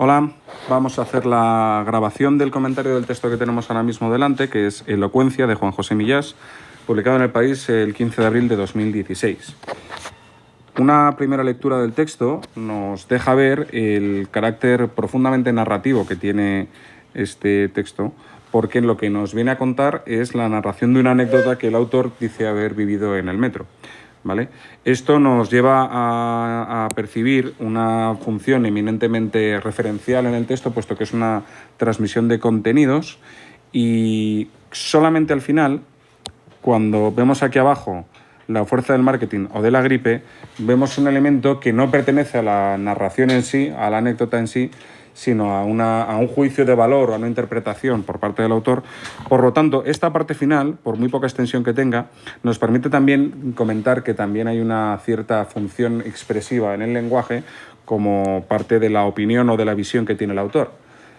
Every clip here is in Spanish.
Hola, vamos a hacer la grabación del comentario del texto que tenemos ahora mismo delante, que es Elocuencia, de Juan José Millás, publicado en El País el 15 de abril de 2016. Una primera lectura del texto nos deja ver el carácter profundamente narrativo que tiene este texto, porque lo que nos viene a contar es la narración de una anécdota que el autor dice haber vivido en el metro. ¿Vale? Esto nos lleva a percibir una función eminentemente referencial en el texto, puesto que es una transmisión de contenidos, y solamente al final, cuando vemos aquí abajo la fuerza del marketing o de la gripe, vemos un elemento que no pertenece a la narración en sí, a la anécdota en sí, sino a un juicio de valor o a una interpretación por parte del autor. Por lo tanto, esta parte final, por muy poca extensión que tenga, nos permite también comentar que también hay una cierta función expresiva en el lenguaje como parte de la opinión o de la visión que tiene el autor.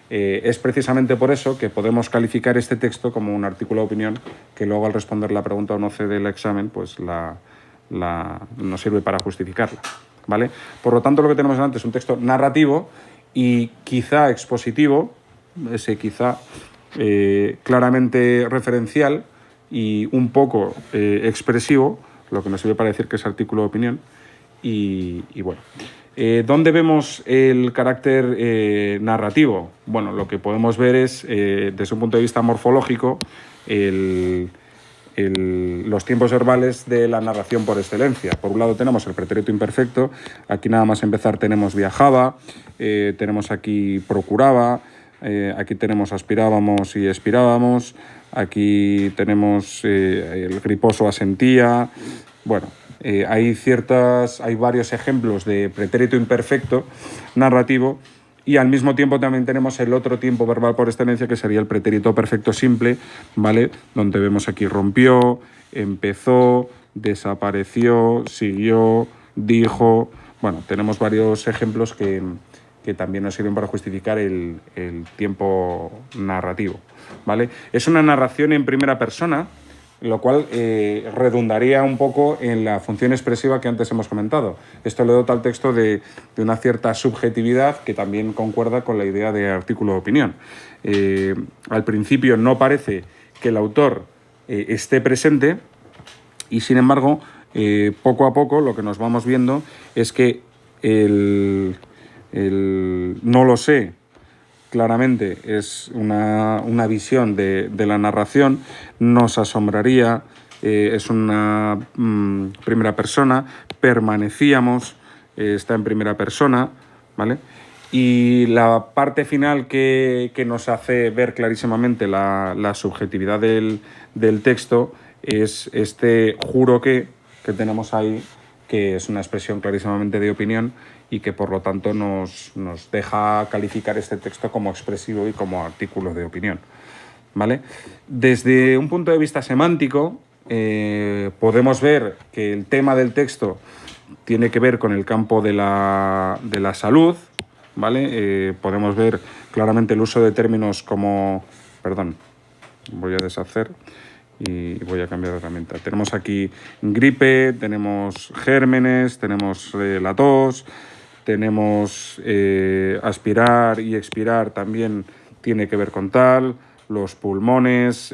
Es precisamente por eso que podemos calificar este texto como un artículo de opinión que luego, al responder la pregunta 11 del examen, pues nos sirve para justificarla, ¿vale? Por lo tanto, lo que tenemos delante es un texto narrativo y quizá expositivo, ese quizá claramente referencial y un poco expresivo, lo que nos sirve para decir que es artículo de opinión. Y bueno, ¿dónde vemos el carácter narrativo? Bueno, lo que podemos ver es, desde un punto de vista morfológico, los tiempos verbales de la narración por excelencia. Por un lado tenemos el pretérito imperfecto, aquí nada más empezar tenemos viajaba, tenemos aquí procuraba, aquí tenemos aspirábamos y expirábamos, aquí tenemos el griposo asentía. Bueno, hay varios ejemplos de pretérito imperfecto narrativo, y al mismo tiempo también tenemos el otro tiempo verbal por excelencia, que sería el pretérito perfecto simple, ¿vale? Donde vemos aquí rompió, empezó, desapareció, siguió, dijo. Bueno, tenemos varios ejemplos que también nos sirven para justificar el tiempo narrativo, ¿vale? Es una narración en primera persona, lo cual redundaría un poco en la función expresiva que antes hemos comentado. Esto le dota al texto de una cierta subjetividad que también concuerda con la idea de artículo de opinión. Al principio no parece que el autor esté presente, y sin embargo, poco a poco lo que nos vamos viendo es que el no lo sé claramente es una visión de la narración, nos asombraría, es una primera persona, permanecíamos, está en primera persona, ¿vale? Y la parte final que nos hace ver clarísimamente la subjetividad del texto es este juro que tenemos ahí, que es una expresión clarísimamente de opinión y que por lo tanto nos deja calificar este texto como expresivo y como artículo de opinión, ¿vale? Desde un punto de vista semántico, podemos ver que el tema del texto tiene que ver con el campo de la salud, ¿vale? Podemos ver claramente el uso de términos como... Perdón, voy a deshacer y voy a cambiar de herramienta. Tenemos aquí gripe, tenemos gérmenes, tenemos la tos, tenemos aspirar y expirar, también tiene que ver con tal, los pulmones,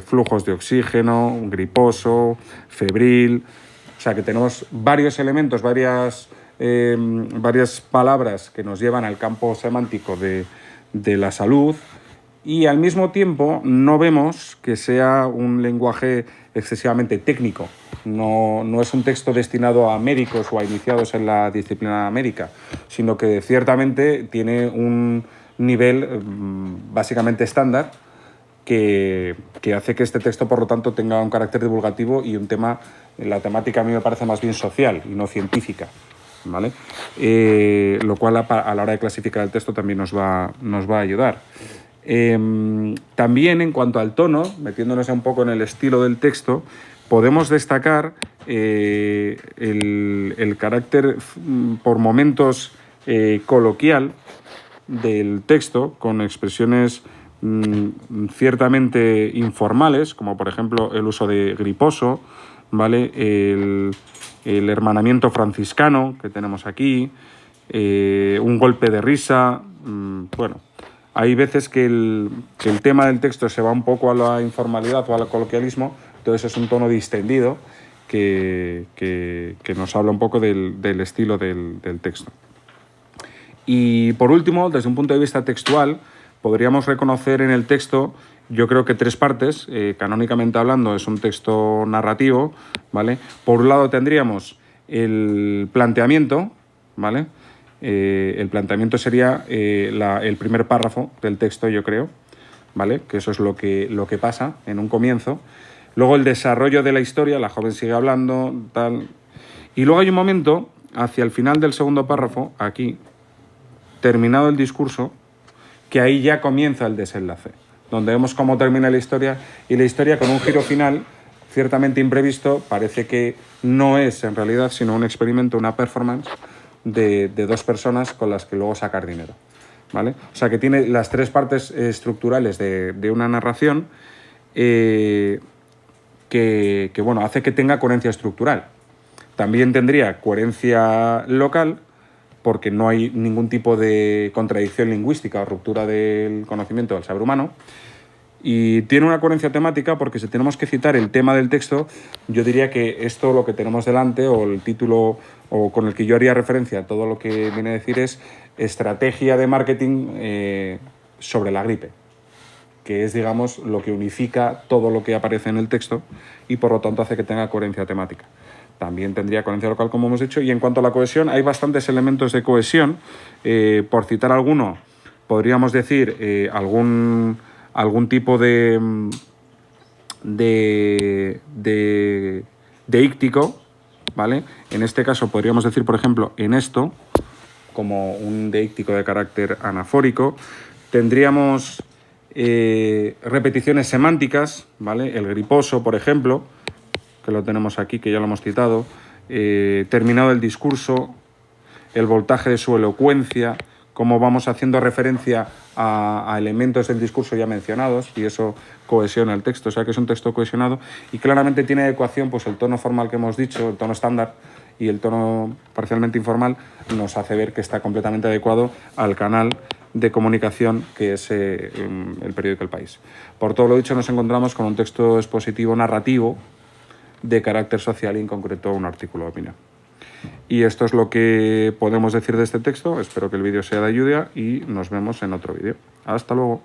flujos de oxígeno, un griposo, febril. O sea que tenemos varios elementos, varias palabras que nos llevan al campo semántico de la salud, y al mismo tiempo no vemos que sea un lenguaje excesivamente técnico. No es un texto destinado a médicos o a iniciados en la disciplina médica, sino que ciertamente tiene un nivel básicamente estándar que hace que este texto, por lo tanto, tenga un carácter divulgativo y la temática a mí me parece más bien social y no científica, ¿vale? Lo cual a la hora de clasificar el texto también nos va a ayudar. También en cuanto al tono, metiéndonos un poco en el estilo del texto, podemos destacar el carácter por momentos coloquial del texto, con expresiones ciertamente informales, como por ejemplo el uso de griposo, ¿vale? El hermanamiento franciscano que tenemos aquí, un golpe de risa, bueno, hay veces que el tema del texto se va un poco a la informalidad o al coloquialismo, entonces es un tono distendido que nos habla un poco del estilo del texto. Y por último, desde un punto de vista textual, podríamos reconocer en el texto, yo creo que 3 partes. Canónicamente hablando, es un texto narrativo, ¿vale? Por un lado tendríamos el planteamiento, ¿vale? El planteamiento sería el primer párrafo del texto, yo creo, ¿vale? Que eso es lo que pasa en un comienzo. Luego el desarrollo de la historia, la joven sigue hablando, tal. Y luego hay un momento, hacia el final del segundo párrafo, aquí, terminado el discurso, que ahí ya comienza el desenlace, donde vemos cómo termina la historia, y la historia con un giro final ciertamente imprevisto, parece que no es en realidad sino un experimento, una performance de 2 personas con las que luego sacar dinero, ¿vale? O sea que tiene las 3 partes estructurales de una narración que bueno, hace que tenga coherencia estructural. También tendría coherencia local, porque no hay ningún tipo de contradicción lingüística o ruptura del conocimiento del saber humano. Y tiene una coherencia temática porque si tenemos que citar el tema del texto, yo diría que esto lo que tenemos delante, o el título o con el que yo haría referencia a todo lo que viene a decir, es estrategia de marketing sobre la gripe, que es, digamos, lo que unifica todo lo que aparece en el texto y por lo tanto hace que tenga coherencia temática. También tendría coherencia local, como hemos dicho, y en cuanto a la cohesión, hay bastantes elementos de cohesión. Por citar alguno, podríamos decir algún tipo de íctico, ¿vale? En este caso podríamos decir, por ejemplo, en esto, como un deíctico de carácter anafórico. Tendríamos repeticiones semánticas, ¿vale? El griposo, por ejemplo, que lo tenemos aquí, que ya lo hemos citado. Terminado el discurso, el voltaje de su elocuencia, cómo vamos haciendo referencia a elementos del discurso ya mencionados, y eso cohesiona el texto, o sea que es un texto cohesionado, y claramente tiene adecuación, pues el tono formal que hemos dicho, el tono estándar, y el tono parcialmente informal nos hace ver que está completamente adecuado al canal de comunicación que es el periódico El País. Por todo lo dicho, nos encontramos con un texto expositivo narrativo de carácter social y en concreto un artículo de opinión. Y esto es lo que podemos decir de este texto. Espero que el vídeo sea de ayuda y nos vemos en otro vídeo. Hasta luego.